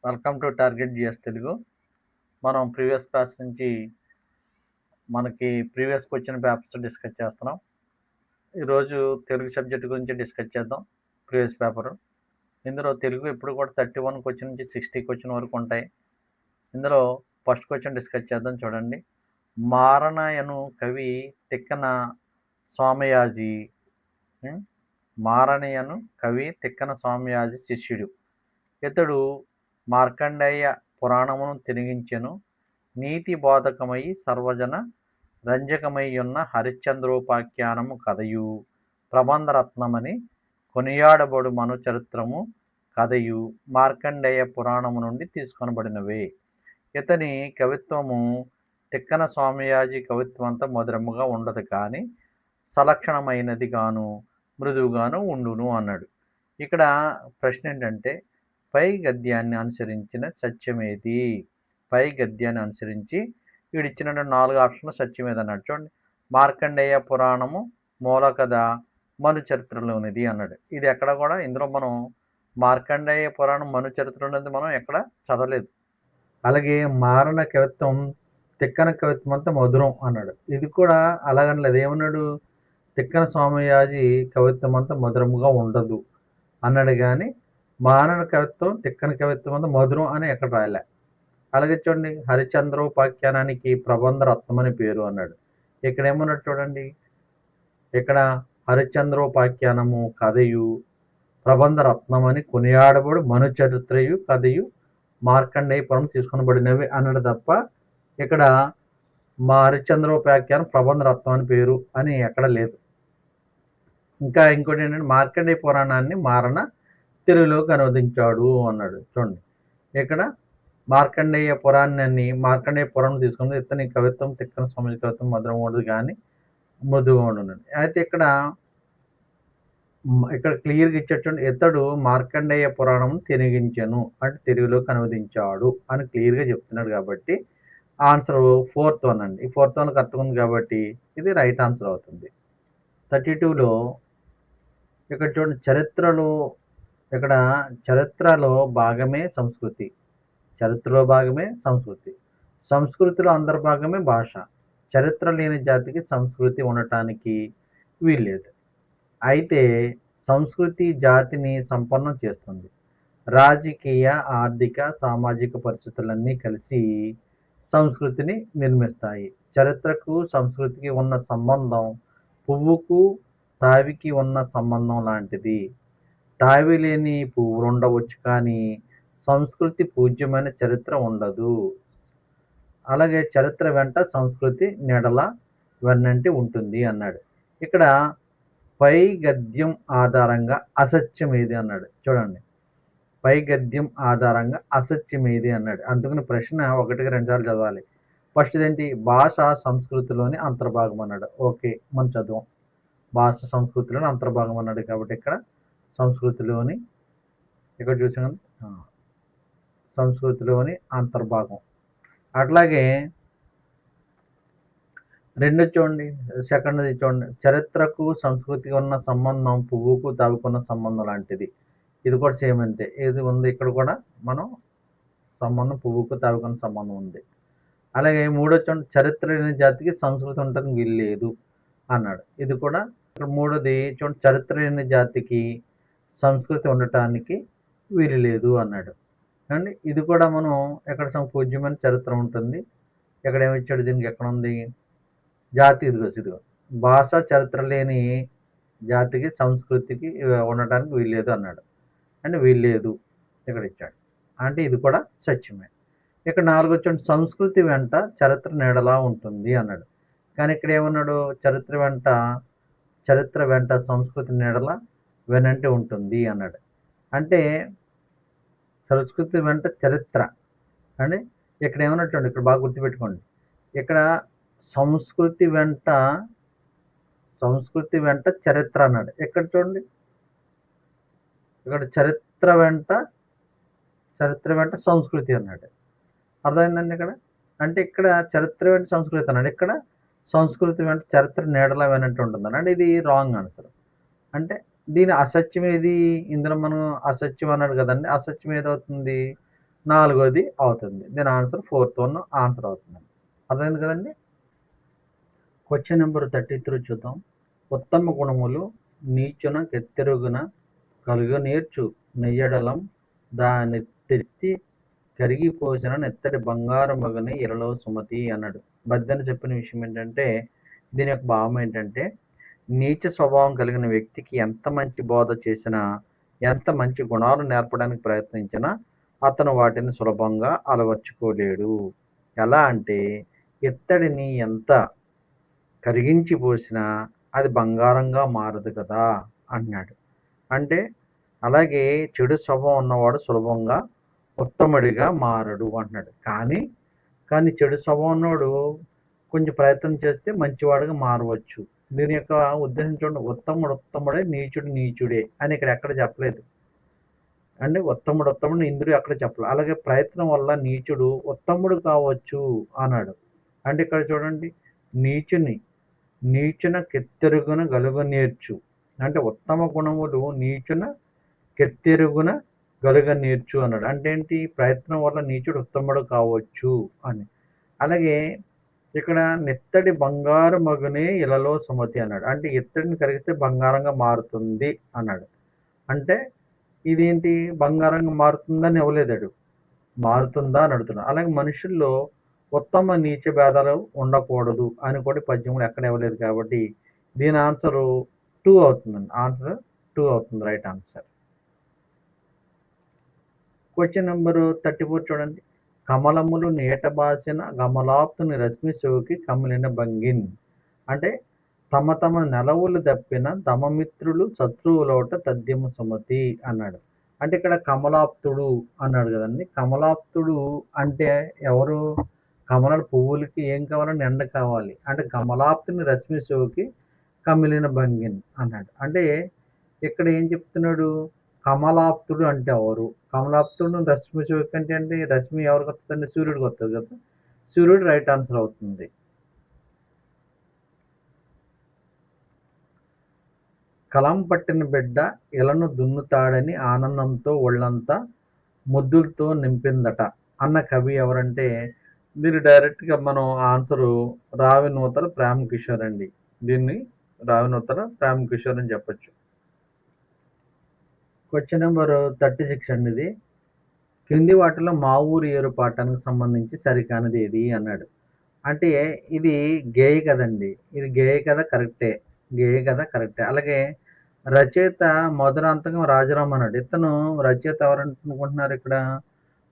Welcome to target GS Telugu. మనం previous class నుంచి మనకి ప్రీవియస్ క్వశ్చన్ పేపర్స్ డిస్కస్ చేస్తున్నాం. ఈరోజు తెలుగు సబ్జెక్ట్ గురించి డిస్కస్ చేద్దాం. ప్రీవియస్ పేపర్ ఇందులో తెలుగు ఎప్పుడు కూడా 31 క్వశ్చన్ నుంచి 60 క్వశ్చన్ వరకు ఉంటాయి. ఇందులో ఫస్ట్ క్వశ్చన్ డిస్కస్ చేద్దాం. చూడండి, మారణయను కవి తిక్కన స్వామయాజి. మారణయను కవి తిక్కన స్వామయాజి శిష్యుడు. ఇతడు మార్కండేయ పురాణమును తిరిగించెను. నీతి బోధకమై సర్వజన రంజకమయ్యున్న హరిశ్చంద్రోపాఖ్యానము కథయు ప్రబంధరత్నమని కొనియాడబడు మను చరిత్రము కథయు మార్కండేయ పురాణము నుండి తీసుకొనబడినవే. ఇతని కవిత్వము తిక్కన స్వామియాజి కవిత్వంతో మధురముగా ఉండదు, కానీ సలక్షణమైనది గాను మృదువుగాను ఉండును అన్నాడు. ఇక్కడ ప్రశ్న ఏంటంటే, పై గద్యాన్ని అనుసరించిన సత్యమేది? పై గద్యాన్ని అనుసరించి వీడిచ్చిన 4 ఆప్షన్లు సత్యమేది అన్నాడు. చూడండి, మార్కండేయ పురాణము మూల కథ మను చరిత్రలోనిది అన్నాడు. ఇది ఎక్కడ కూడా ఇందులో మనం మార్కండేయ పురాణం మను చరిత్రలోనిది మనం ఎక్కడ చదవలేదు. అలాగే మారణ కవిత్వం తిక్కన కవిత్వం అంతా మధురం అన్నాడు. ఇది కూడా అలాగనలేదు. ఏమన్నాడు? తిక్కన స్వామయాజి కవిత్వం అంతా మధురముగా ఉండదు అన్నాడు, కానీ మారణ కవిత్వం తిక్కన కవిత్వం అంతా మధురం అని ఎక్కడ రాయలే. అలాగే చూడండి, హరిశ్చంద్రోపాఖ్యానానికి ప్రబంధ రత్నం అని పేరు అన్నాడు. ఇక్కడ ఏమన్నాడు చూడండి, ఇక్కడ హరిశ్చంద్రోపాఖ్యానము కథయు ప్రబంధ రత్నం అని కొనియాడబడు మను చరిత్రయు కథయు మార్కండేయ పురం తీసుకొనబడినవి అన్నాడు తప్ప ఇక్కడ మా హరిశ్చంద్రోపాఖ్యానం ప్రబంధ రత్నం అని పేరు అని ఎక్కడ లేదు. ఇంకా ఇంకోటి ఏంటంటే, మార్కండేయ పురాణాన్ని మారణ తెలుగులోకి అనువదించాడు అన్నాడు. చూడండి, ఇక్కడ మార్కండేయ పురాణాన్ని మార్కండేయ పురాణం తీసుకుని ఇతని కవిత్వం తిక్కన స్వామి కవిత్వం మధురం ఉండదు, కానీ మృదువుగా ఉండదు. అయితే ఇక్కడ క్లియర్గా ఇచ్చేటండి, ఇతడు మార్కండేయ పురాణం తిరిగించెను అంటే తెలుగులోకి అనువదించాడు అని క్లియర్గా చెప్తున్నాడు. కాబట్టి ఆన్సర్ 4th వన్ అండి. ఈ 4th వన్ కరెక్ట్గా ఉంది కాబట్టి ఇది రైట్ ఆన్సర్ అవుతుంది. 32లో ఇక్కడ చూడండి, ఇక్కడ చరిత్రలో భాగమే సంస్కృతి, చరిత్రలో భాగమే సంస్కృతి, సంస్కృతిలో అంతర్భాగమే భాష. చరిత్ర లేని జాతికి సంస్కృతి ఉండటానికి వీల్లేదు. అయితే సంస్కృతి జాతిని సంపన్నం చేస్తుంది. రాజకీయ, ఆర్థిక, సామాజిక పరిస్థితులన్నీ కలిసి సంస్కృతిని నిర్మిస్తాయి. చరిత్రకు సంస్కృతికి ఉన్న సంబంధం పువ్వుకు తావికి ఉన్న సంబంధం లాంటిది. తావి లేని పువ్వులు ఉండవచ్చు, కానీ సంస్కృతి పూజ్యమైన చరిత్ర ఉండదు. అలాగే చరిత్ర వెంట సంస్కృతి నీడల వెన్నంటి ఉంటుంది అన్నాడు. ఇక్కడ పై గద్యం ఆధారంగా అసత్యం ఏది అన్నాడు. చూడండి, పై గద్యం ఆధారంగా అసత్యం ఏది అన్నాడు. అందుకని ప్రశ్న 1కి 2 సార్లు చదవాలి. ఫస్ట్ ఏంటి? భాష సంస్కృతిలోని అంతర్భాగం అన్నాడు. ఓకే, మనం చదువు. భాష సంస్కృతిలోని అంతర్భాగం అన్నాడు కాబట్టి ఇక్కడ సంస్కృతిలోని, ఇక్కడ చూసాం సంస్కృతిలోని అంతర్భాగం. అట్లాగే 2 చూడండి, సెకండ్ది చూడండి, చరిత్రకు సంస్కృతికి ఉన్న సంబంధం పువ్వుకు తావుకున్న సంబంధం లాంటిది. ఇది కూడా సేమ్ అంతే. ఇది ఉంది, ఇక్కడ కూడా మనం సంబంధం పువ్వుకు తావుకున్న సంబంధం ఉంది. అలాగే 3 చూడండి, చరిత్ర లేని జాతికి సంస్కృతి ఉండటానికి వీల్లేదు అన్నాడు. ఇది కూడా ఇక్కడ 3ది చూడండి, చరిత్ర లేని జాతికి సంస్కృతి ఉండటానికి వీలు లేదు అన్నాడు. అండి ఇది కూడా మనం ఎక్కడ పూజ్యమైన చరిత్ర ఉంటుంది. ఎక్కడ ఏమిచ్చాడు దీనికి? ఎక్కడ ఉంది? జాతి ఇదిగో భాష చరిత్ర లేని జాతికి సంస్కృతికి ఉండటానికి వీల్లేదు అన్నాడు. అంటే వీల్లేదు ఇక్కడ ఇచ్చాడు, అంటే ఇది కూడా సత్యమే. ఇక్కడ 4 వచ్చండి, సంస్కృతి వెంట చరిత్ర నీడలా ఉంటుంది అన్నాడు. కానీ ఇక్కడ ఏమన్నాడు? చరిత్ర వెంట సంస్కృతి నీడల వెనంటి ఉంటుంది అన్నాడు. అంటే సంస్కృతి వెంట చరిత్ర అంటే ఇక్కడ ఏమన్నట్టు, ఇక్కడ బాగా గుర్తుపెట్టుకోండి, ఇక్కడ సంస్కృతి వెంట చరిత్ర అన్నాడు. ఎక్కడ చూడండి, ఇక్కడ చరిత్ర వెంట సంస్కృతి అన్నాడు. అర్థమైందండి ఇక్కడ? అంటే ఇక్కడ చరిత్ర వెంట సంస్కృతి అన్నాడు, ఇక్కడ సంస్కృతి వెంట చరిత్ర నీడలా వెనంటి ఉంటుంది అన్నాడు. ఇది రాంగ్ ఆన్సర్. అంటే దీని అసత్యం ఏది? ఇందులో మనం అసత్యం అన్నాడు కదండి, అసత్యం ఏదవుతుంది? నాలుగోది అవుతుంది. దీని ఆన్సర్ ఫోర్త్ వన్ ఆన్సర్ అవుతుందండి. అర్థమైంది కదండి. క్వశ్చన్ నెంబర్ 33 చూద్దాం. ఉత్తమ గుణములు నీచున కెత్తెరుగున కలుగనేర్చు నెయ్యడలం దాని తెత్తి కరిగిపోసిన నెత్తటి బంగారు మగని ఇరలో సుమతి అన్నాడు. బద్దెన చెప్పిన విషయం ఏంటంటే, దీని యొక్క భావం ఏంటంటే, నీచ స్వభావం కలిగిన వ్యక్తికి ఎంత మంచి బోధ చేసినా, ఎంత మంచి గుణాలు నేర్పడానికి ప్రయత్నించినా అతను వాటిని సులభంగా అలవర్చుకోలేడు. ఎలా అంటే, ఇత్తడిని ఎంత కరిగించి పోసినా అది బంగారంగా మారదు కదా అన్నాడు. అంటే అలాగే చెడు స్వభావం ఉన్నవాడు సులభంగా ఉత్తముడిగా మారడు అంటున్నాడు. కానీ చెడు స్వభావం ఉన్నవాడు కొంచెం ప్రయత్నం చేస్తే మంచివాడుగా మారవచ్చు. దీని యొక్క ఉద్దేశం చూడండి, ఉత్తముడు ఉత్తముడే, నీచుడు నీచుడే అని ఇక్కడ ఎక్కడ చెప్పలేదు. అంటే ఉత్తముడు ఇంద్రుడు అక్కడ చెప్పలేదు. అలాగే ప్రయత్నం వల్ల నీచుడు ఉత్తముడు కావచ్చు అన్నాడు. అంటే ఇక్కడ చూడండి, నీచున కెత్తెరుగున గలుగ నేర్చు, అంటే ఉత్తమ గుణములు నీచున కెత్తెరుగున గలుగ నేర్చు అన్నాడు. అంటే ఏంటి, ప్రయత్నం వల్ల నీచుడు ఉత్తముడు కావచ్చు అని. అలాగే ఇక్కడ నెత్తడి బంగారు మగునే ఇలలో సుమతి అన్నాడు. అంటే ఇత్తడిని కరిగిస్తే బంగారంగా మారుతుంది అన్నాడు. అంటే ఇదేంటి, బంగారంగా మారుతుందని ఇవ్వలేదాడు, మారుతుందా అని అడుగుతున్నాడు. అలాగే మనుషుల్లో ఉత్తమ నీచ భేదాలు ఉండకూడదు అని కూడా పద్యంలో ఎక్కడ ఇవ్వలేదు. కాబట్టి దీని ఆన్సర్ 2 అవుతుందండి. ఆన్సర్ 2 అవుతుంది, రైట్ ఆన్సర్. క్వశ్చన్ నెంబర్ 34 చూడండి. కమలములు నేట బాసిన గమలాప్తుని రశ్మి సోకి కమిలిన భంగిన్, అంటే తమ తమ నెలవులు దప్పిన దమమిత్రులు శత్రువులోట తద్యము సుమతి అన్నాడు. అంటే ఇక్కడ కమలాప్తుడు అన్నాడు కదండి. కమలాప్తుడు అంటే ఎవరు, కమల పువ్వులకి ఏం కావాలంటే ఎండ కావాలి. అంటే కమలాప్తుని రశ్మి సోకి కమిలిన భంగిన్ అన్నాడు. అంటే ఇక్కడ ఏం చెప్తున్నాడు, కమలాప్తుడు అంటే ఎవరు, కమలాప్తుడు రశ్మి సోకి అంటే రశ్మి ఎవరికి వస్తుందండి, సూర్యుడికి వస్తుంది కదా. సూర్యుడు రైట్ ఆన్సర్ అవుతుంది. కలం పట్టిన బిడ్డ ఇలను దున్నుతాడని ఆనందంతో ఒళ్ళంతా ముద్దులతో నింపిందట అన్న కవి ఎవరంటే, దీన్ని డైరెక్ట్గా మనం ఆన్సరు రావినూతల ప్రేమ్ కిషోర్ అండి. దీన్ని రావినూతల ప్రేమ్ కిషోర్ అని చెప్పొచ్చు. క్వశ్చన్ నెంబర్ 36 అండి. ఇది క్రింది వాటిలో మా ఊరు ఏరు పాఠానికి సంబంధించి సరికానిది ఏది అన్నాడు. అంటే ఇది గేయ కదండి. ఇది గేయ కథ కరెక్టే, గేయ కథ కరెక్టే. అలాగే రచయిత మధురాంతకం రాజారాం అన్నాడు. ఇతను రచయిత ఎవరనుకుంటున్నారు ఇక్కడ,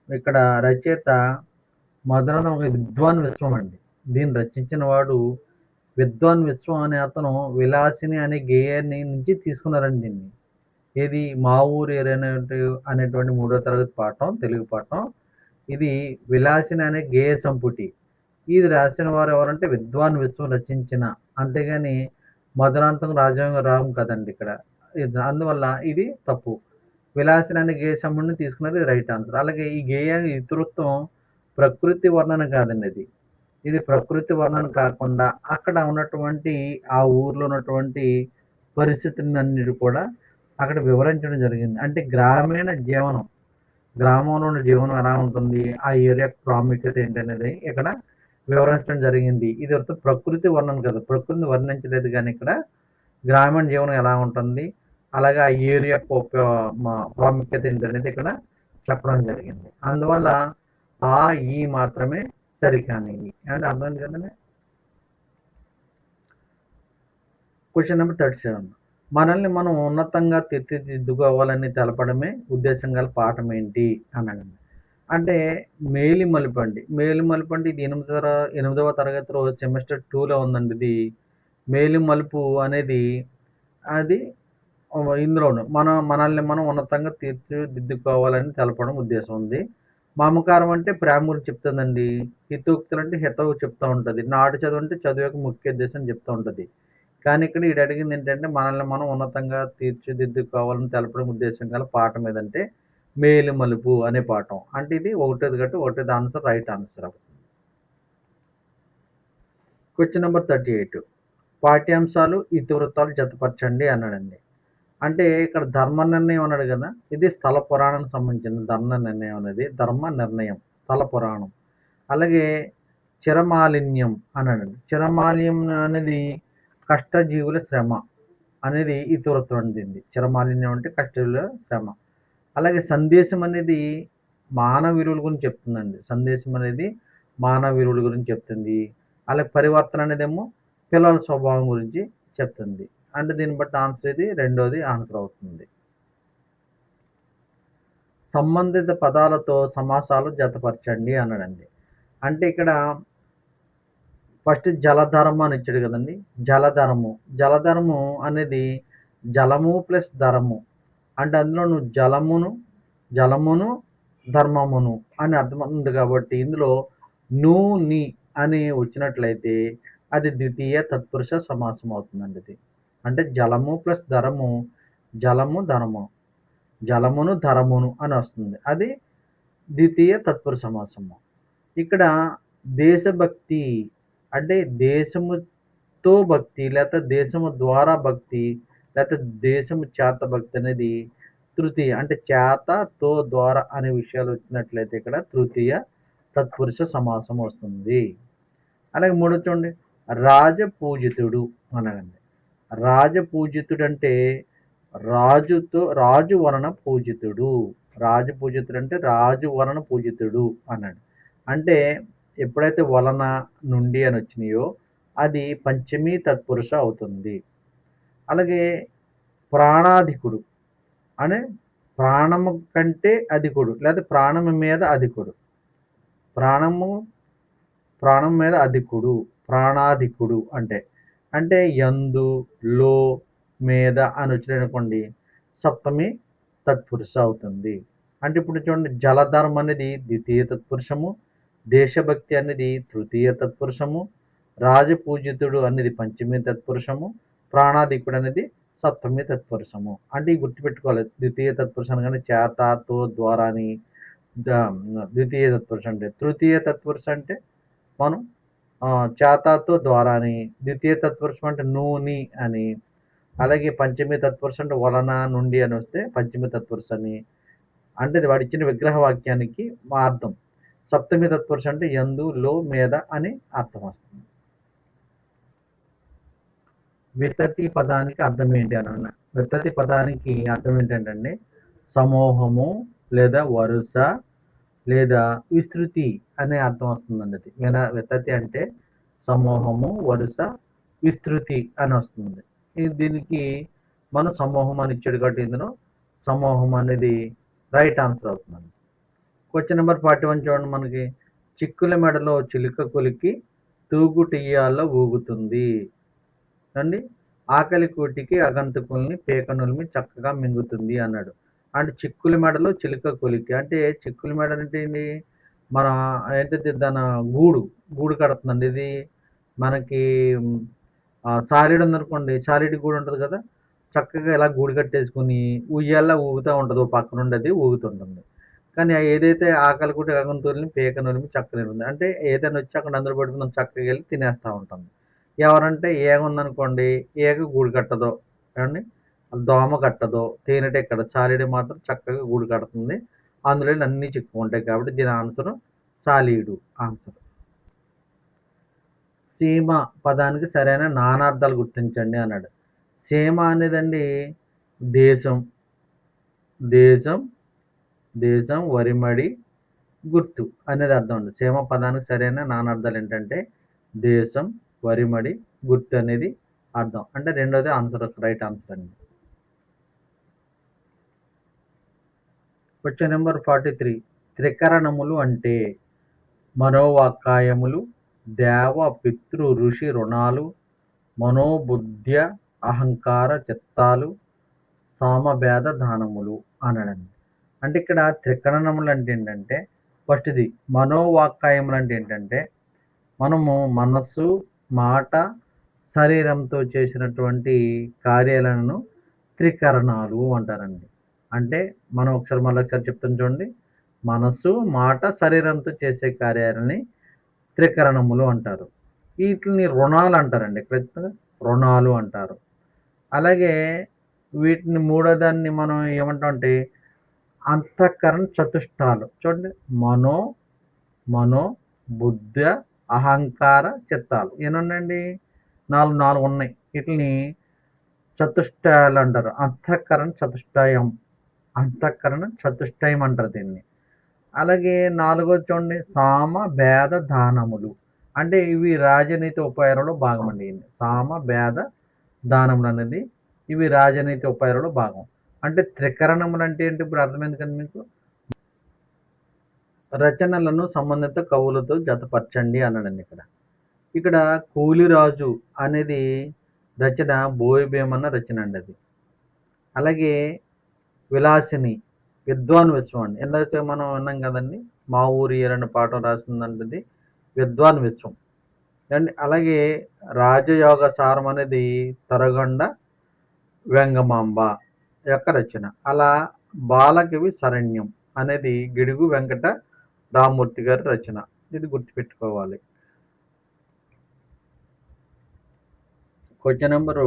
ఇక్కడ రచయిత మధురాంతకం ఒక విద్వాన్ విశ్వం అండి. దీన్ని రచించిన వాడు విద్వాన్ విశ్వం అనే అతను విలాసిని అనే గేయాన్ని నుంచి తీసుకున్నారండి దీన్ని. ఏది, మా ఊరు అనేటువంటి 3వ తరగతి పాఠం, తెలుగు పాఠం. ఇది విలాసిని అనే గేయ సంపుటి. ఇది రాసిన వారు ఎవరంటే విద్వాన్ విశ్వం రచించిన, అంతేగాని మధురాంతం రాజారాం కదండి ఇక్కడ. అందువల్ల ఇది తప్పు. విలాసిని అనే గేయ సంపుటిని తీసుకున్నది రైట్ ఆన్సర్. అలాగే ఈ గేయ ఇతృత్వం ప్రకృతి వర్ణన కాదండి. ఇది ప్రకృతి వర్ణన కాకుండా అక్కడ ఉన్నటువంటి ఆ ఊర్లో ఉన్నటువంటి పరిస్థితులన్నిటి కూడా అక్కడ వివరించడం జరిగింది. అంటే గ్రామీణ జీవనం, గ్రామంలో ఉన్న జీవనం ఎలా ఉంటుంది, ఆ ఏరియా ప్రాముఖ్యత ఏంటనేది ఇక్కడ వివరించడం జరిగింది. ఇది ప్రకృతి వర్ణన కదా, ప్రకృతిని వర్ణించలేదు, కానీ ఇక్కడ గ్రామీణ జీవనం ఎలా ఉంటుంది, అలాగే ఆ ఏరియా ప్రాముఖ్యత ఏంటనేది ఇక్కడ చెప్పడం జరిగింది. అందువల్ల ఆ ఈ మాత్రమే సరికానివి. అంటే అర్థం కదండి. Question number 37. మనల్ని మనం ఉన్నతంగా తీర్చిదిద్దుకోవాలని తెలపడమే ఉద్దేశం గల పాఠం ఏంటి అన్నాడండి. అంటే మేలిమలుపు అండి. మేలిమలుపు అంటే ఇది 8వ తరగతిలో సెమిస్టర్ 2లో ఉందండి. ఇది మేలిమలుపు అనేది అది ఇందులోను మనల్ని మనం ఉన్నతంగా తీర్చిదిద్దుకోవాలని తెలపడం ఉద్దేశం ఉంది. మమకారం అంటే ప్రేమ గురించి చెప్తుందండి. హితోక్తులు అంటే హితవు చెప్తూ ఉంటుంది. నాటు చదువు అంటే చదువు యొక్క ముఖ్య ఉద్దేశం చెప్తూ ఉంటుంది. కానీ ఇక్కడ ఈడు అడిగింది ఏంటంటే, మనల్ని మనం ఉన్నతంగా తీర్చిదిద్దుకోవాలని తెలపడం ఉద్దేశం గల పాఠం ఏదంటే మేలిమలుపు అనే పాఠం. అంటే ఇది ఒకటోది కాబట్టి ఒకటోది ఆన్సర్ రైట్ ఆన్సర్ అవుతుంది. Question number 38. పాఠ్యాంశాలు ఇతివృత్తాలు జతపరచండి అన్నాడండి. అంటే ఇక్కడ ధర్మ నిర్ణయం అన్నాడు కదా, ఇది స్థల పురాణానికి సంబంధించిన ధర్మ నిర్ణయం అనేది ధర్మ నిర్ణయం స్థల పురాణం. అలాగే చిరమాలిన్యం అన్నాడండి. చిరమాలిన్యం అనేది కష్టజీవుల శ్రమ అనేది ఇతివృత్తం అందింది. చిరమాలిన్యం అంటే కష్టజీవుల శ్రమ. అలాగే సందేశం అనేది మానవ విలువల గురించి చెప్తుందండి. సందేశం అనేది మానవ విలువల గురించి చెప్తుంది. అలాగే పరివర్తన అనేదేమో పిల్లల స్వభావం గురించి చెప్తుంది. అంటే దీన్ని బట్టి ఆన్సర్ ఇది రెండోది ఆన్సర్ అవుతుంది. సంబంధిత పదాలతో సమాసాలు జతపరచండి అన్నాడండి. అంటే ఇక్కడ ఫస్ట్ జలధరము అని ఇచ్చాడు కదండి. జలధరము అనేది జలము ప్లస్ ధరము. అంటే అందులో నువ్వు జలమును ధర్మమును అని అర్థం ఉంది కాబట్టి ఇందులో నీ అని వచ్చినట్లయితే అది ద్వితీయ తత్పురుష సమాసం అవుతుందండి. ఇది అంటే జలము ప్లస్ ధరము జలమును ధరమును అని వస్తుంది. అది ద్వితీయ తత్పురుష సమాసము. ఇక్కడ దేశభక్తి అంటే దేశముతో భక్తి లేకపోతే దేశము ద్వారా భక్తి లేకపోతే దేశము చేత భక్తి అనేది తృతీయ అంటే చేత తో ద్వారా అనే విషయాలు వచ్చినట్లయితే ఇక్కడ తృతీయ తత్పురుష సమాసం వస్తుంది. అలాగే మూడో చూడండి, రాజపూజితుడు అనగండి. రాజపూజితుడు అంటే రాజు వలన పూజితుడు. రాజపూజితుడు అంటే రాజు వలన పూజితుడు అన్నాడు. అంటే ఎప్పుడైతే వలన నుండి అని వచ్చినాయో అది పంచమీ తత్పురుష అవుతుంది. అలాగే ప్రాణాధికుడు అనే ప్రాణము కంటే అధికుడు లేదా ప్రాణము మీద అధికుడు. ప్రాణం మీద అధికుడు ప్రాణాధికుడు అంటే యందు లో మీద అని వచ్చిననుకోండి సప్తమి తత్పురుష అవుతుంది. అంటే ఇప్పుడు చూడండి, జలధర్మ అనేది ద్వితీయ తత్పురుషము, దేశభక్తి అనేది తృతీయ తత్పురుషము, రాజపూజితుడు అనేది పంచమి తత్పురుషము, ప్రాణాధికుడు అనేది సప్తమి తత్పురుషము. అంటే ఈ గుర్తుపెట్టుకోవాలి. ద్వితీయ తత్పురుషం అనగానే చేత తో ద్వారా అని ద్వితీయ తత్పురుషం అంటే. తృతీయ తత్పురుష అంటే మనం చేతతో ద్వారా అని, ద్వితీయ తత్పురుషం అంటే నీ అని, అలాగే పంచమి తత్పురుషం అంటే వలన నుండి అని వస్తే పంచమి తత్పురుష అని. అంటే అది వాడు ఇచ్చిన విగ్రహ వాక్యానికి అర్థం. సప్తమి తత్పురుషం అంటే యందు లో మీద అని అర్థం వస్తుంది. వితతి పదానికి అర్థం ఏంటి అని వితతి పదానికి అర్థం ఏంటంటే సమూహము లేదా వరుస లేదా విస్తృతి అనే అర్థం వస్తుందండి. అది వితతి అంటే సమూహము వరుస విస్తృతి అని వస్తుంది. దీనికి మనం సమూహం అని ఇచ్చాడు కాబట్టి ఇందులో సమూహం అనేది రైట్ ఆన్సర్ అవుతుందండి. క్వశ్చన్ నెంబర్ 41 చూడండి. మనకి చిక్కుల మెడలో చిలుక కొలికి తూగుటియ్యాల్లో ఊగుతుంది అండి. ఆకలి కూటికి అగంతకుల్ని పేకనుల్ని చక్కగా మింగుతుంది అన్నాడు. అంటే చిక్కుల మెడలో చిలుక కొలికి అంటే చిక్కుల మెడ అంటే ఏంటి, మన ఏంటంటే దాని గూడు కడుతుందండి. ఇది మనకి సాలీడు ఉందనుకోండి, సాలీడు గూడు ఉంటుంది కదా, చక్కగా ఇలా గూడు కట్టేసుకుని ఉయ్యాల ఊగుతూ ఉంటుంది. ఓ పక్కన ఉండేది ఊగుతుంటుంది. కానీ ఏదైతే ఆకలి కూటి అగంతుల్ని పేకనుల్ని చక్కగా ఉంది అంటే ఏదైనా వచ్చి అక్కడ అందరూ పడుకుని చక్కగా వెళ్ళి తినేస్తూ ఉంటుంది. ఎవరంటే ఏగ ఉందనుకోండి, ఏగ గూడు కట్టదో ఏమండి, దోమ కట్టదో, తేనెటెక్కదు, సాలీడు మాత్రం చక్కగా గూడు కడుతుంది. అందులో అన్నీ చిక్కుకుంటాయి కాబట్టి దీని ఆన్సర్ సాలీడు ఆన్సర్. సీమ పదానికి సరైన నానార్థాలు గుర్తించండి అన్నాడు. సీమ అనేదండి దేశం దేశం వరిమడి గుర్తు అనేది అర్థం అండి. సీమ పదానికి సరైన నానార్థాలు ఏంటంటే దేశం వరిమడి గుర్తు అనేది అర్థం. అంటే రెండోది ఆన్సర్ రైట్ ఆన్సర్ అండి. క్వశ్చన్ నెంబర్ 43 త్రికరణములు అంటే మనోవాక్కాయములు, దేవ పితృ ఋషి రుణాలు, మనోబుద్ధ్య అహంకార చిత్తాలు, సామభేద దానములు అనడండి. అంటే ఇక్కడ త్రికరణములు అంటే ఏంటంటే ఫస్ట్ది మనోవాక్కాయములు అంటే ఏంటంటే మనము మనస్సు మాట శరీరంతో చేసినటువంటి కార్యాలను త్రికరణాలు అంటారండి. అంటే మనం మళ్ళీ ఒకసారి చెప్తాను చూడండి. మనస్సు మాట శరీరంతో చేసే కార్యాలని త్రికరణములు అంటారు. వీటిని రుణాలు అంటారండి. ఇక్కడ రుణాలు అంటారు. అలాగే వీటిని మూడో దాన్ని మనం ఏమంటాం అంటే అంతఃకరణ చతుష్టాలు చూడండి. మనో మనో బుద్ధ అహంకార చిత్తాలు ఎన్నున్నాయండి? నాలుగు నాలుగు ఉన్నాయి. వీటిని చతుష్టయాలు అంటారు. అంతఃకరణ చతుష్టయం, అంతఃకరణ చతుష్టయం అంటారు దీన్ని. అలాగే నాలుగోది చూడండి, సామ భేద దానములు. అంటే ఇవి రాజనీతి ఉపాయాలలో భాగం అండి. సామ భేద దానములు అనేది ఇవి రాజనీతి ఉపాయాలలో భాగం. అంటే త్రికరణములు అంటే ఏంటి? ఇప్పుడు అర్థమైంది కదా మీకు. రచనలను సంబంధిత కవులతో జతపరచండి అన్నాడండి ఇక్కడ. ఇక్కడ కూలిరాజు అనేది రచన బోయి భీమన్న రచన అండి అది. అలాగే విలాసిని విద్వాన్ విశ్వం అండి. ఎందుకంటే మనం విన్నాం కదండి, మా ఊరి ఏరని పాఠం రాసిందంటది విద్వాన్ విశ్వం అండి. అలాగే రాజయోగ సారం అనేది తరగొండ వెంగమాంబ యొక్క రచన. అలా బాలకవి శరణ్యం అనేది గిడుగు వెంకట రామూర్తి గారి రచన. ఇది గుర్తుపెట్టుకోవాలి. Question number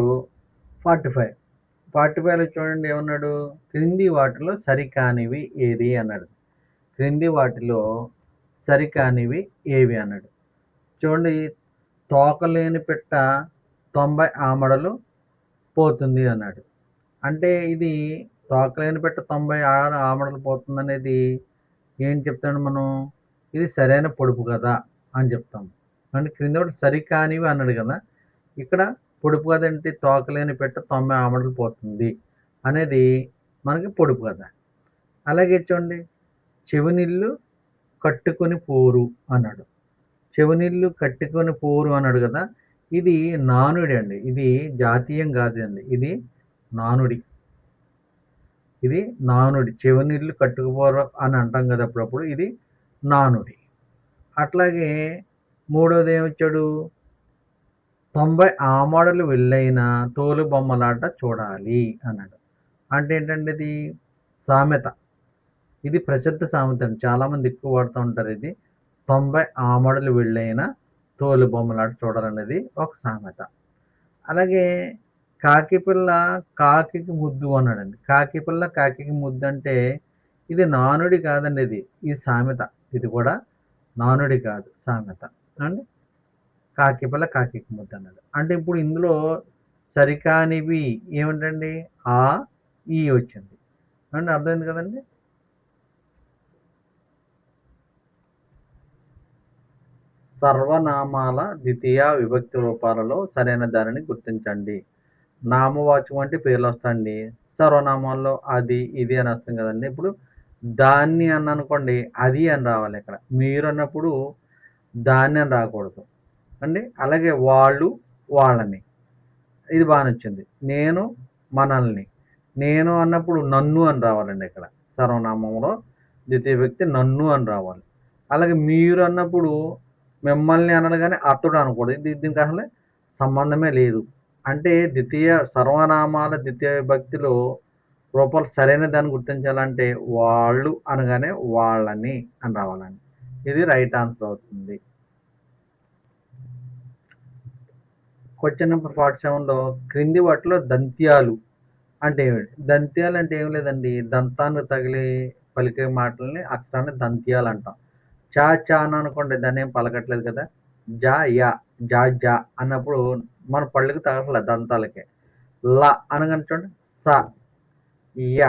45. 45లో చూడండి ఏమన్నాడు? క్రింది వాటిలో సరికానివి ఏది అన్నాడు. క్రింది వాటిలో సరికానివి ఏవి అన్నాడు. చూడండి, తోకలేని పెట్ట 90 ఆమడలు పోతుంది అన్నాడు. అంటే ఇది తోకలేని పెట్ట 90 ఆమడలు పోతుంది అనేది ఏం చెప్తాడు మనం? ఇది సరైన పొడుపు కదా అని చెప్తాం. అంటే క్రింద ఒకటి సరికానివి అన్నాడు కదా. ఇక్కడ పొడుపు కథ ఏంటి? తోకలేని పెట్ట 90 ఆమడలు పోతుంది అనేది మనకి పొడుపు కథ. అలాగే చూడండి, చెవినిల్లు కట్టుకొని పోరు అన్నాడు. చెవినిల్లు కట్టుకొని పోరు అన్నాడు కదా. ఇది నానుడి అండి. ఇది జాతీయం కాదండి. ఇది నానుడి. ఇది నానుడి. చెవినిల్లు కట్టుకుపోరు అని అంటాం కదా అప్పుడప్పుడు. ఇది నానుడి. అట్లాగే మూడోది ఏమిచ్చాడు? 90 ఆమడలు వెళ్ళైన తోలు బొమ్మలాట చూడాలి అన్నాడు. అంటే ఏంటంటే ఇది సామెత. ఇది ప్రసిద్ధ సామెత అండి. చాలామంది ఎక్కువ వాడుతూ ఉంటారు ఇది. 90 ఆమడలు వెళ్ళైన తోలు బొమ్మలాట చూడాలనేది ఒక సామెత. అలాగే కాకి పిల్ల కాకికి ముద్దు అన్నాడండి. కాకి పిల్ల కాకికి ముద్దు అంటే ఇది నానుడి కాదండి. ఇది సామెత. ఇది కూడా నానుడి కాదు, సామెత అండి. కాకి పిల్ల కాకికి ముద్దు అన్నాడు. అంటే ఇప్పుడు ఇందులో సరికానివి ఏమిటండి? ఆ, ఈ వచ్చింది అండి. అర్థమైంది కదండి. సర్వనామాల ద్వితీయ విభక్తి రూపాలలో సరైన దానిని గుర్తించండి. నామవాచకం అంటే పేర్లు వస్తాయండి. సర్వనామాల్లో అది ఇది అని వస్తుంది కదండి. ఇప్పుడు దాన్ని అని అనుకోండి, అది అని రావాలి ఇక్కడ. మీరు అన్నప్పుడు దాన్ని అని రాకూడదు అండి. అలాగే వాళ్ళు వాళ్ళని, ఇది బాగా నచ్చింది. నేను మనల్ని, నేను అన్నప్పుడు నన్ను అని రావాలండి ఇక్కడ. సర్వనామంలో ద్వితీయ వ్యక్తి నన్ను అని రావాలి. అలాగే మీరు అన్నప్పుడు మిమ్మల్ని అనాలి కానీ అతడు అనకూడదు. దీనికి అసలు సంబంధమే లేదు. అంటే సర్వనామాల ద్వితీయ విభక్తిలో రూపాలు సరైన దాన్ని గుర్తించాలంటే వాళ్ళు అనగానే వాళ్ళని అని రావాలండి. ఇది రైట్ ఆన్సర్ అవుతుంది. క్వశ్చన్ నెంబర్ 47లో క్రింది వాటిలో దంత్యాలు అంటే ఏమిటి? దంత్యాలు అంటే ఏం లేదండి, దంతాన్ని తగిలి పలికే మాటల్ని అక్షరాన్ని దంత్యాలు అంటాం. చా చా అని అనుకోండి, దాన్ని ఏం పలకట్లేదు కదా. జా యా జా జా అన్నప్పుడు మన పళ్ళకి తగలట్లేదు, దంతాలకి. ల అనగానే చూడండి, స య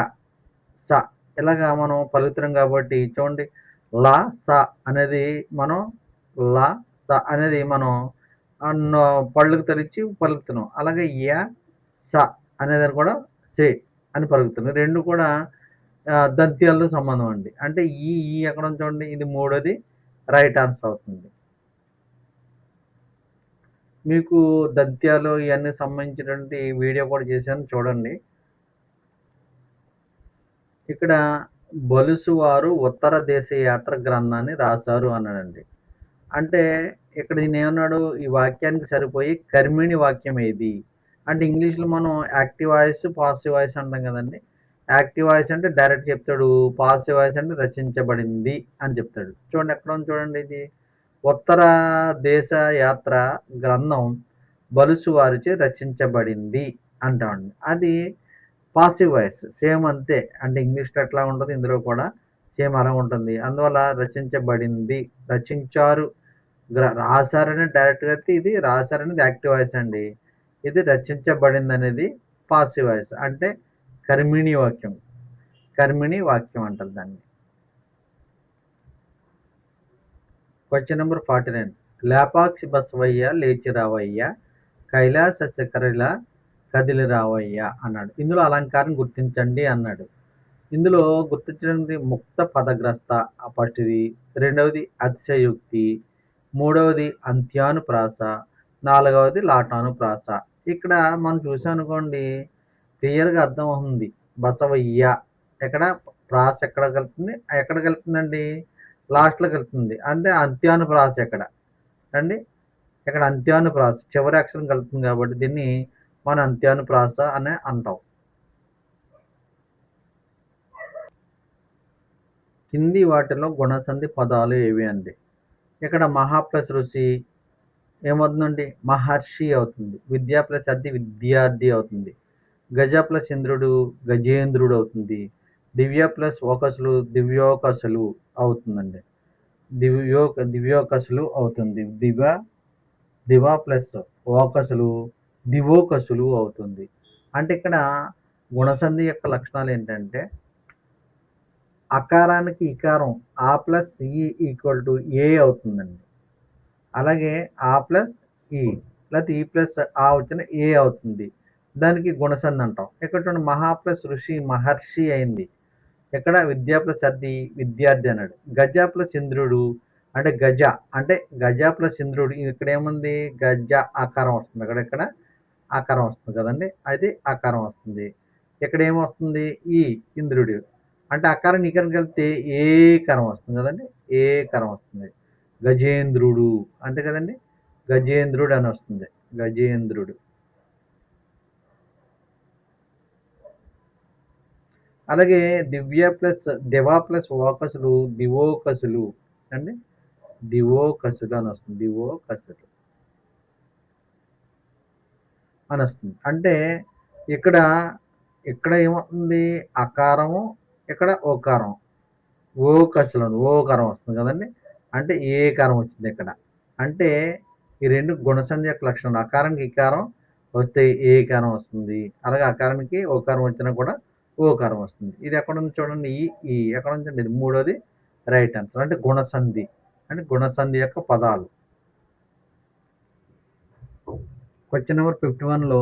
స ఇలాగా మనం పలుకుతున్నాం కాబట్టి చూడండి, ల స అనేది మనం ల స అనేది మనం పళ్ళకు తలిచి పలుకుతున్నాం. అలాగే య స అనేదాన్ని కూడా సే అని పలుకుతున్నాం. రెండు కూడా దంత్యాలతో సంబంధం అండి. అంటే ఈ ఎక్కడ ఉంది చూడండి, ఇది మూడోది రైట్ ఆన్సర్ అవుతుంది. మీకు దంత్యాలు ఇవన్నీ సంబంధించినటువంటి వీడియో కూడా చేశాను, చూడండి. ఇక్కడ బలుసు వారు ఉత్తర దేశ యాత్ర గ్రంథాన్ని రాశారు అన్నాడండి. అంటే ఇక్కడ ఈయన ఏమన్నాడు? ఈ వాక్యానికి సరిపోయి కర్మిణి వాక్యం ఏది అంటే, ఇంగ్లీష్లో మనం యాక్టివ్ వాయిస్ పాజిటివ్ వాయిస్ అంటాం కదండి. యాక్టివ్ వాయిస్ అంటే డైరెక్ట్ చెప్తాడు, పాజిటివ్ వాయిస్ అంటే రచించబడింది అని చెప్తాడు. చూడండి ఎక్కడ ఉంది చూడండి, ఇది ఉత్తర దేశ యాత్ర గ్రంథం బలుసు వారిచే రచించబడింది అంటామండి. అది పాసివ్ వాయిస్ సేమ్ అంతే. అంటే ఇంగ్లీష్‌లో ఎట్లా ఉంటదో ఇందులో కూడా సేమ్ అలా ఉంటుంది. అందువల్ల రచించబడింది, రచించారు, రాసారని డైరెక్ట్‌గా అయితే ఇది రాసారనేది యాక్టివ్ వాయిస్ అండి. ఇది రచించబడిందనేది పాసివ్ వాయిస్. అంటే కర్మిణీ వాక్యం. కర్మిణీ వాక్యం అంటారు దాన్ని. Question number 49. లేపాక్షి బసవయ్య లేచి రావయ్య కైలాస శిఖరిలా కదిలి రావయ్య అన్నాడు. ఇందులో అలంకారం గుర్తించండి అన్నాడు. ఇందులో గుర్తించడానికి ముక్త పదగ్రస్త ఫస్ట్‌ది, రెండవది అతిశయోక్తి, మూడవది అంత్యానుప్రాస, నాలుగవది లాటానుప్రాస. ఇక్కడ మనం చూసామనుకోండి క్లియర్‌గా అర్థమవుతుంది. బసవయ్య ఎక్కడ ప్రాస ఎక్కడికెళ్తుంది? ఎక్కడికెళ్తుందండి? లాస్ట్‌లోకెళ్తుంది. అంటే అంత్యానుప్రాస ఎక్కడ అండి? ఇక్కడ అంత్యానుప్రాస చివరి అక్షరం కలుపుతుంది కాబట్టి దీన్ని మనం అంత్యానుప్రాస అని అంటాం. కింది వాటిలో గుణసంధి పదాలు ఏవి అండి? ఇక్కడ మహా ప్లస్ ఋషి ఏమవుతుందండి? మహర్షి అవుతుంది. విద్యా ప్లస్ అర్థి విద్యార్థి అవుతుంది. గజ ప్లస్ ఇంద్రుడు గజేంద్రుడు అవుతుంది. దివ్య ప్లస్ ఓకసులు దివ్యోకసులు అవుతుందండి. దివ్యోకసులు అవుతుంది. దివ ప్లస్ ఓకసులు దివోకసులు అవుతుంది. అంటే ఇక్కడ గుణసంధి యొక్క లక్షణాలు ఏంటంటే అకారానికి ఇకారం ఆ ప్లస్ ఈ ఈక్వల్ టు ఏ అవుతుందండి. అలాగే ఆ ప్లస్ ఈ లేకపోతే ఈ ప్లస్ ఆ వచ్చిన ఏ అవుతుంది. దానికి గుణసంధి అంటాం. ఇక్కడ చూడండి మహా ప్లస్ ఋషి మహర్షి అయింది. ఇక్కడ విద్యా ప్లస్ అర్థి విద్యార్థి అన్నాడు. గజ ప్లస్ ఇంద్రుడు అంటే గజ అంటే గజ ప్లస్ ఇంద్రుడు ఇక్కడ ఏముంది? గజ ఆకారం వస్తుంది. ఇక్కడ ఆకారం వస్తుంది కదండి. అది ఆకారం వస్తుంది. ఇక్కడ ఏమొస్తుంది? ఈ ఇంద్రుడు అంటే అకారం ఈకారం కలిపితే ఏకారం వస్తుంది కదండి. ఏకారం వస్తుంది. గజేంద్రుడు అంతే కదండి. గజేంద్రుడు అని వస్తుంది. గజేంద్రుడు. అలాగే దివ్య ప్లస్ దివా ప్లస్ ఓకసులు దివోకసులు అండి. దివోకసులు అని వస్తుంది. దివోకసులు అని వస్తుంది. అంటే ఇక్కడ ఇక్కడ ఏమవుతుంది? అకారము ఇక్కడ ఓకారం. ఓకసులు ఓకారం వస్తుంది కదండి. అంటే ఏకారం వచ్చింది ఇక్కడ. అంటే ఈ రెండు గుణసంధి యొక్క లక్షణాలు. అకారానికి ఇకారం వస్తే ఏకారం వస్తుంది. అలాగే అకారానికి ఓకారం వచ్చినా కూడా ఓకారం వస్తుంది. ఇది ఎక్కడ ఉంది చూడండి. ఈ ఎక్కడ ఉందండి? ఇది మూడోది రైట్ ఆన్సర్. అంటే గుణసంధి. అంటే గుణసంధి యొక్క పదాలు. క్వశ్చన్ నెంబర్ 51లో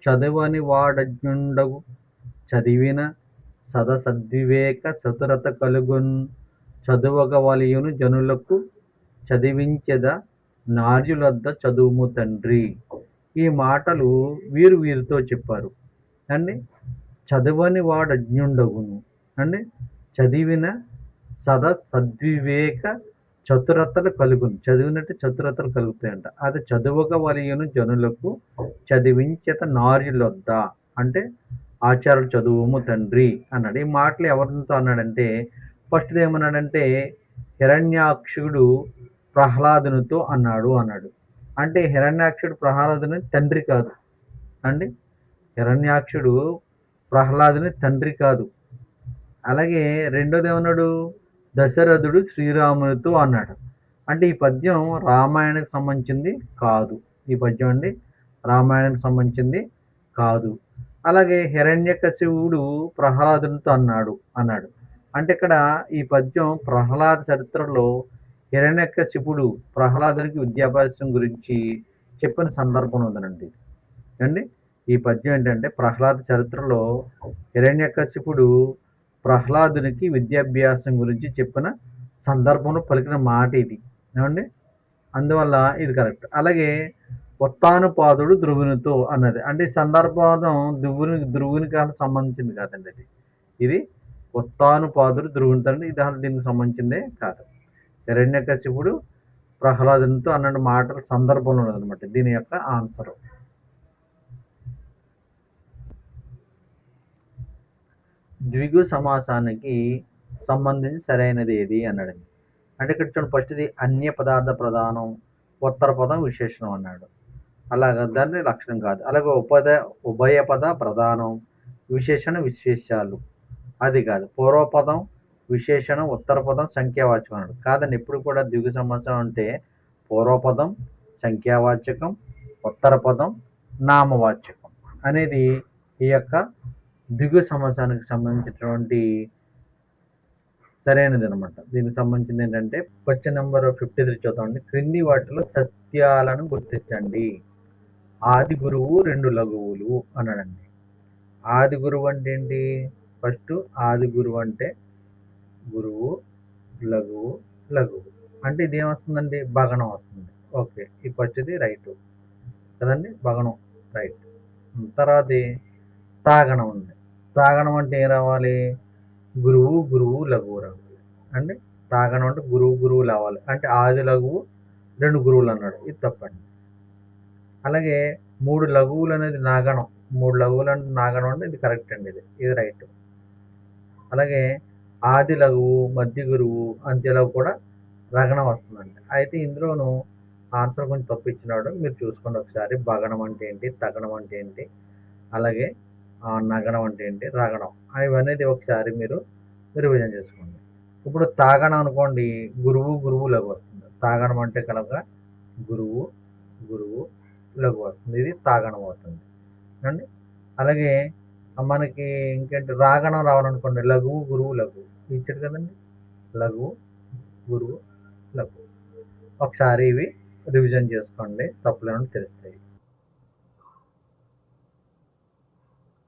చదువని వాడజ్ఞుండగు చదివిన సదసద్వివేక చతురత కలుగున్ చదువగ వలయును జనులకు చదివించెద నార్యులొద్ద చదువుము తండ్రి. ఈ మాటలు వీరితో చెప్పారు అండి. చదువని వాడు అజ్ఞుండగును అండి. చదివిన సద్వివేక చతురతలు కలుగును. చదివినట్టు చతురతలు కలుగుతాయంట. అది చదువుగా వలయును జనులకు చదివించేత నార్యులొద్ద అంటే ఆచార్యులు చదువుము తండ్రి అన్నాడు. ఈ మాటలు ఎవరితో అన్నాడంటే ఫస్ట్ ఏమన్నాడంటే హిరణ్యాక్షుడు ప్రహ్లాదునితో అన్నాడు. అంటే హిరణ్యాక్షుడు ప్రహ్లాదుని తండ్రి కాదు అండి. హిరణ్యాక్షుడు ప్రహ్లాదుని తండ్రి కాదు. అలాగే రెండోది ఏమన్నాడు? దశరథుడు శ్రీరామునితో అన్నాడు. అంటే ఈ పద్యం రామాయణానికి సంబంధించింది కాదు. ఈ పద్యం అండి రామాయణానికి సంబంధించింది కాదు. అలాగే హిరణ్యకశిపుడు ప్రహ్లాదునితో అన్నాడు. అంటే ఇక్కడ ఈ పద్యం ప్రహ్లాద చరిత్రలో హిరణ్యకశిపుడు ప్రహ్లాదునికి విద్యాభ్యాసం గురించి చెప్పిన సందర్భం ఉందనండి అండి. ఈ పద్యం ఏంటంటే ప్రహ్లాద చరిత్రలో హిరణ్యకశిపుడు ప్రహ్లాదునికి విద్యాభ్యాసం గురించి చెప్పిన సందర్భంలో పలికిన మాట ఇది ఏమండి. అందువల్ల ఇది కరెక్ట్. అలాగే ఉత్తానుపాదుడు ధ్రువునితో అన్నది అంటే ఈ సందర్భం ధ్రువునికి సంబంధించింది కాదండి. ఇది ఉత్తానుపాదుడు ధ్రువునితో అంటే ఇది దీనికి సంబంధించిందే కాదు. హిరణ్యకశిపుడు ప్రహ్లాదునితో అన్న మాటల సందర్భంలో ఉన్నదన్నమాట దీని యొక్క ఆన్సర్. ద్విగు సమాసానికి సంబంధించి సరైనది ఏది అన్నాడు. అంటే ఇక్కడ చూడండి ఫస్ట్ది అన్య పదార్థ ప్రధానం ఉత్తర పదం విశేషణం అన్నాడు. అలాగే దాన్ని లక్షణం కాదు. అలాగే ఉభయ పద ప్రధానం విశేషణ విశేషాలు. అది కాదు. పూర్వపదం, విశేషణం, ఉత్తర పదం, సంఖ్యావాచకం అన్నాడు. కాదండి, ఎప్పుడు కూడా ద్విగు సమాసం అంటే పూర్వపదం, సంఖ్యావాచకం, ఉత్తర పదం, నామవాచకం అనేది ఈ యొక్క ద్విగు సమాసానికి సంబంధించినటువంటి సరైనది అనమాట. దీనికి సంబంధించింది ఏంటంటే క్వశ్చన్ నెంబర్ 53 చూద్దామండి. క్రింది వాటిలో సత్యాలను గుర్తించండి. ఆది గురువు 2 లఘువులు అన్నాడండి. ఆది గురువు అంటే ఏంటి? ఫస్ట్ ఆది గురువు అంటే గురువు, లఘువు, లఘువు అంటే ఇది ఏమొస్తుందండి? భగణం వస్తుంది. ఓకే, ఈ ఫస్ట్ది రైట్ కదండి, భగణం రైట్. తర్వాతది తాగణం ఉంది. తాగణం అంటే ఏం రావాలి? గురువు, గురువు, లఘువు రావాలి అంటే తాగణం అంటే గురువు, గురువు రావాలి అంటే ఆది లఘువు 2 గురువులు అన్నాడు, ఇది తప్పండి. అలాగే 3 లఘువులు అనేది నాగణం. 3 లఘువులు అంటే నాగణం అంటే ఇది కరెక్ట్ అండి, ఇది రైట్. అలాగే ఆది లఘువు, మధ్య గురువు, అంత్య లఘువు కూడా రగణం వస్తుందండి. అయితే ఇందులోను ఆన్సర్ కొంచెం తప్పు ఇచ్చినాడు, మీరు చూసుకోండి ఒకసారి. భగణం అంటే ఏంటి, తగణం అంటే ఏంటి, అలాగే నగణం అంటే ఏంటి, రగణం ఇవన్నీ ఒకసారి మీరు రివిజన్ చేసుకోండి. ఇప్పుడు తాగణం అనుకోండి, గురువు, గురువు, లఘు వస్తుంది. తాగణం అంటే కనుక గురువు, గురువు, లఘు వస్తుంది, ఇది తాగణం అవుతుంది అండి. అలాగే మనకి ఇంకేంటి రాగణం రావాలనుకోండి, లఘువు, గురువు, లఘువు ఇచ్చాడు కదండి. లఘువు, గురువు, లఘువు. ఒకసారి ఇవి రివిజన్ చేసుకోండి, తప్పులేమో తెలుస్తాయి.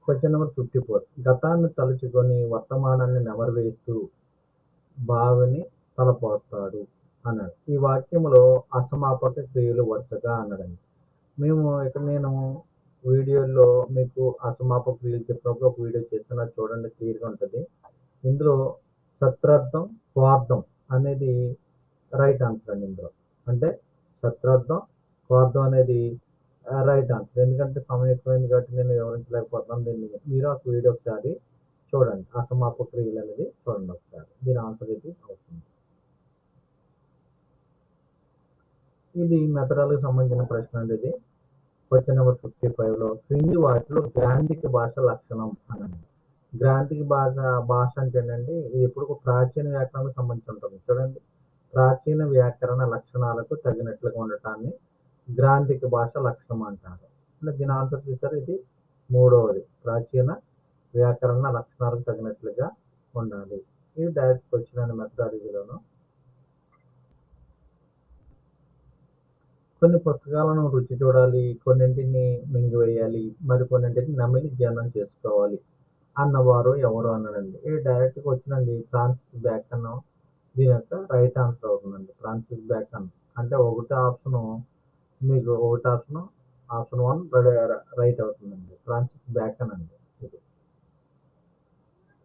Question number 54. గతాన్ని తలుచుకొని వర్తమానాన్ని నెమరువేస్తూ భావిని తలపోస్తాడు అన్నాడు. ఈ వాక్యంలో అసమాపక క్రియలు వరుసగా అన్నాడండి. నేను వీడియోలో మీకు అసమాపక క్రియలు చెప్పినప్పుడు ఒక వీడియో చేస్తున్నా, చూడండి, క్లియర్గా ఉంటుంది. ఇందులో శత్రార్థం, స్వార్థం అనేది రైట్ ఆన్సర్ అండి. ఇందులో అంటే శత్రార్థం, స్వార్థం అనేది రైట్ ఆన్సర్. ఎందుకంటే సమయం ఎక్కువైంది కాబట్టి నేను వివరించలేకపోతున్నాను. దీన్ని మీరు ఒక వీడియో ఒకసారి చూడండి, అసమాపక క్రియలు అనేది చూడండి ఒకసారి. దీని ఆన్సర్ ఇది అవుతుంది. ఇది మెథడాలజీకి సంబంధించిన ప్రశ్న అండి. ఇది క్వశ్చన్ నెంబర్ 55లో క్రింది వాటిలో గ్రాంథిక భాష లక్షణం అనండి. గ్రాంథిక భాష అంటే ఏంటంటే ఇది ఎప్పుడు ప్రాచీన వ్యాకరణకు సంబంధించి ఉంటుంది. చూడండి, ప్రాచీన వ్యాకరణ లక్షణాలకు తగినట్లుగా ఉండటాన్ని గ్రాంథిక భాష లక్షణం అంటారు. దీని ఆన్సర్ చూసారు, ఇది మూడవది. ప్రాచీన వ్యాకరణ లక్షణాలకు తగినట్లుగా ఉండాలి. ఇది డైరెక్ట్ క్వశ్చన్ అనే మెథడాలజీలోను. కొన్ని పుస్తకాలను రుచి చూడాలి, కొన్నింటిని మింగివేయాలి, మరి కొన్నింటిని నమిలి ధ్యానం చేసుకోవాలి అన్నవారు ఎవరు అన్నాడండి. ఇది డైరెక్ట్గా వచ్చినండి, ఫ్రాన్సిస్ బ్యాకన్ దీని యొక్క రైట్ ఆన్సర్ అవుతుందండి. ఫ్రాన్సిస్ బ్యాకన్ అంటే ఒకటి ఆప్షన్ మీకు ఆప్షన్ 1 రైట్ అవుతుందండి, ఫ్రాన్సిస్ బ్యాకన్ అండి. ఇది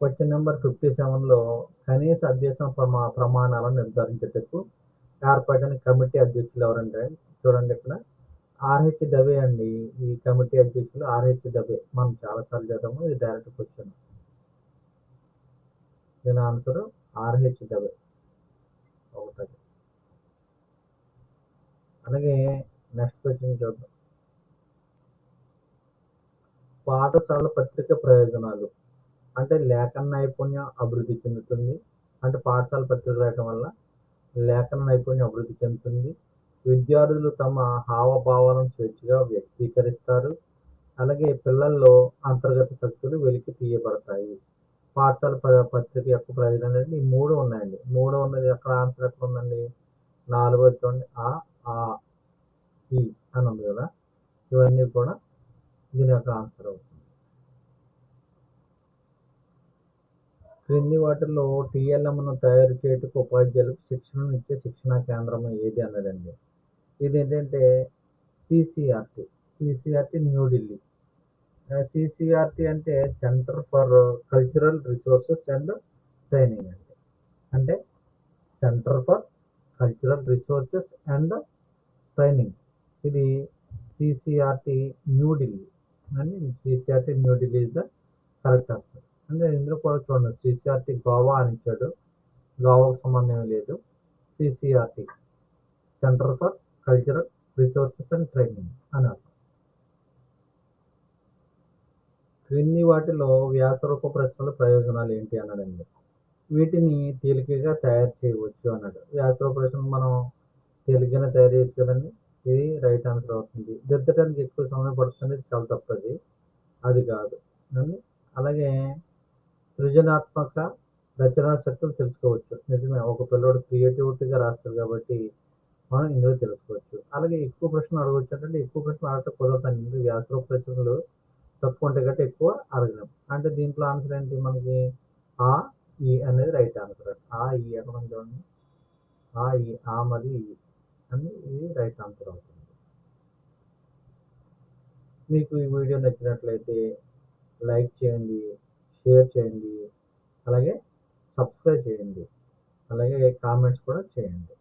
క్వశ్చన్ నెంబర్ 57లో కనీస అభ్యాసం ప్రమాణాలను నిర్ధారించేటకు ఏర్పడిన కమిటీ అధ్యక్షులు ఎవరంటే చూడండి, ఇక్కడ ఆర్హెచ్ దవే అండి. ఈ కమిటీ అధ్యక్షులు ఆర్హెచ్ దవే. మనం చాలాసార్లు చదివాము, ఇది డైరెక్ట్ క్వశ్చన్. దీని ఆన్సర్ ఆర్హెచ్ దవే అవుతుంది. అలాగే నెక్స్ట్ క్వశ్చన్ చూద్దాం. పాఠశాల పత్రిక ప్రయోజనాలు అంటే లేఖన నైపుణ్యం అభివృద్ధి చెందుతుంది. అంటే పాఠశాల పత్రిక రాయటం వల్ల లేఖన నైపుణ్యం అభివృద్ధి చెందుతుంది. విద్యార్థులు తమ హావభావాలను స్వేచ్ఛగా వ్యక్తీకరిస్తారు. అలాగే పిల్లల్లో అంతర్గత శక్తులు వెలికి తీయబడతాయి. పాఠశాల పత్రిక యొక్క ప్రయోజనం అనేది ఈ 3 ఉన్నాయండి. 3 ఉన్నది ఎక్కడ ఆన్సర్ ఎక్కడ ఉందండి? 4 చూడండి, ఆ ఈ అని ఉంది కదా, ఇవన్నీ కూడా దీని యొక్క ఆన్సర్ అవుతుంది. క్రింది వాటిల్లో టీఎల్ఎంను తయారు చేయటకు ఉపాధ్యాయులకు శిక్షణను ఇచ్చే శిక్షణా కేంద్రం ఏది అన్నదండి. ఇది ఏంటంటే సిసిఆర్టీ న్యూఢిల్లీ. సిసిఆర్టీ అంటే centre for cultural resources and training అండి. అంటే centre for cultural resources and training, ఇది సిసిఆర్టీ న్యూఢిల్లీ అని. CCRT New Delhi is the correct answer. అంటే ఇందులో కూడా చూడండి, సిసిఆర్టీ గోవా అని ఇచ్చాడు, గోవాకు సంబంధం లేదు. CCRT centre for cultural resources and training అని అర్థం. క్రింది వాటిలో వ్యాసరూప ప్రశ్నల ప్రయోజనాలు ఏంటి అన్నాడండి. వీటిని తేలికగా తయారు చేయవచ్చు అన్నాడు. వ్యాసరూప ప్రశ్నలు మనం తేలికగానే తయారు చేయొచ్చు కదండి. ఇది రైట్ ఆన్సర్ అవుతుంది. దిద్దడానికి ఎక్కువ సమయం పడుతుంది, చాలా తప్పది. అది కాదు అండి. అలాగే సృజనాత్మక రచనా శక్తులు తెలుసుకోవచ్చు. నిజమే, ఒక పిల్లోడు క్రియేటివిటీగా రాస్తాడు కాబట్టి మనం ఇందులో తెలుసుకోవచ్చు. అలాగే ఎక్కువ ప్రశ్నలు అడగవచ్చు అంటే ఎక్కువ ప్రశ్నలు అడగటం కుదరదండి. ఎందుకంటే వ్యాసరూప ప్రశ్నలు తక్కువ ఉంటాయి కాబట్టి ఎక్కువ అడగలేం. అంటే దీంట్లో ఆన్సర్ ఏంటి మనకి? ఆ, ఈ అనేది రైట్ ఆన్సర్. ఆ, ఈ ఎక్కడ ఉంది చూడండి. ఆ, ఈ, ఆ మరియు ఈ అని ఇది రైట్ ఆన్సర్ అవుతుంది. మీకు ఈ వీడియో నచ్చినట్లయితే లైక్ చేయండి, షేర్ చేయండి, అలాగే సబ్స్క్రైబ్ చేయండి, అలాగే కామెంట్స్ కూడా చేయండి.